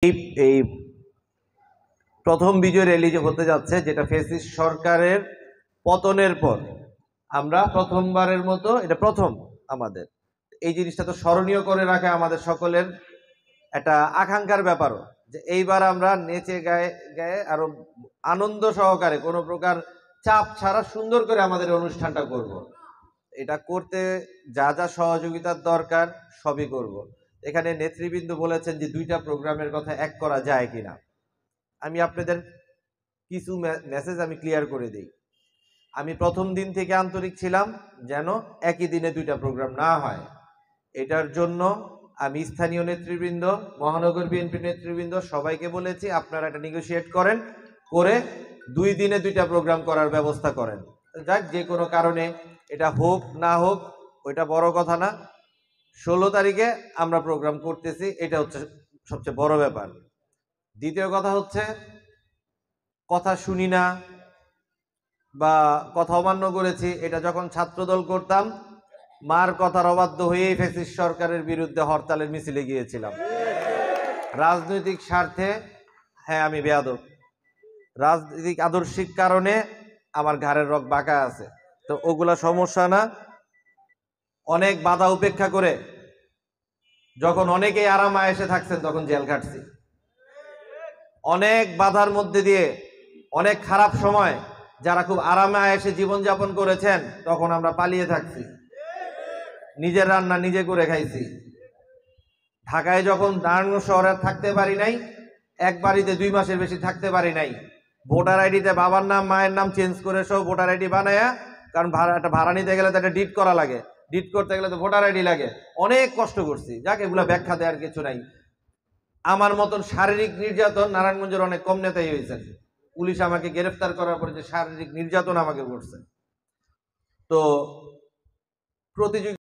এই প্রথম বিজয় র্যালি যে হতে যাচ্ছে, যেটা ফ্যাসিস্ট সরকারের পতনের পর আমরা প্রথমবারের মতো, এটা প্রথম আমাদের, এই জিনিসটা তো স্মরণীয় করে রাখা আমাদের সকলের একটা আকাঙ্ক্ষার ব্যাপারও, যে এইবার আমরা নেচে গায়ে গায়ে আরো আনন্দ সহকারে কোনো প্রকার চাপ ছাড়া সুন্দর করে আমাদের অনুষ্ঠানটা করব। এটা করতে যা যা সহযোগিতার দরকার সবই করব। এখানে নেতৃবৃন্দ বলেছেন যে 2টা প্রোগ্রামের কথা এক করা যায় কিনা। আমি আপনাদের কিছু মেসেজ আমি ক্লিয়ার করে দিই। আমি প্রথম দিন থেকে আন্তরিক ছিলাম যেন একই দিনে 2টা প্রোগ্রাম না হয়। এটার জন্য আমি স্থানীয় নেতৃবৃন্দ, মহানগর বিএনপি নেতৃবৃন্দ সবাইকে বলেছি আপনারা এটা নেগোশিয়েট করেন, করে 2 দিনে 2টা প্রোগ্রাম করার ব্যবস্থা করেন। যাক, যে কোনো কারণে এটা হোক না হোক ওইটা বড় কথা না। 16 তারিখে আমরা প্রোগ্রাম করতেছি, এটা হচ্ছে সবচেয়ে বড় ব্যাপার। দ্বিতীয় কথা হচ্ছে, কথা শুনি না বা কথা অমান্য করেছি, এটা যখন ছাত্রদল করতাম মার কথার অবাধ্য হয়েই ফ্যাসিস্ট সরকারের বিরুদ্ধে হরতালের মিছিলে গিয়েছিলাম রাজনৈতিক স্বার্থে। হ্যাঁ, আমি বেয়াদব, রাজনৈতিক আদর্শিক কারণে আমার ঘাড়ের রগ বাঁকা আছে, তো ওগুলা সমস্যা না। অনেক বাধা উপেক্ষা করে যখন অনেকেই আরাম আয়েসে থাকছেন তখন জেল খাটছি। অনেক বাধার মধ্যে দিয়ে অনেক খারাপ সময় যারা খুব আরামে আয়েসে জীবনযাপন করেছেন তখন আমরা পালিয়ে থাকছি, নিজের রান্না নিজে করে খাইছি। ঢাকায় যখন দাঁড়ানো শহরে থাকতে পারি নাই, এক বাড়িতে 2 মাসের বেশি থাকতে পারি নাই, ভোটার আইডিতে বাবার নাম মায়ের নাম চেঞ্জ করে সব ভোটার আইডি বানায়া, কারণ ভাড়া নিতে গেলে তো একটা ডিট করা লাগে, ডিট করতে গেলে তো ভোটার আইডি লাগে, অনেক কষ্ট করছি। যাক, এগুলো ব্যাখ্যা দেওয়ার কিছু নাই। আমার মতন শারীরিক নির্যাতন নারায়ণগঞ্জের অনেক কম নেতাই হয়েছেন। পুলিশ আমাকে গ্রেফতার করার পরে যে শারীরিক নির্যাতন আমাকে করছে, তো প্রতিযোগী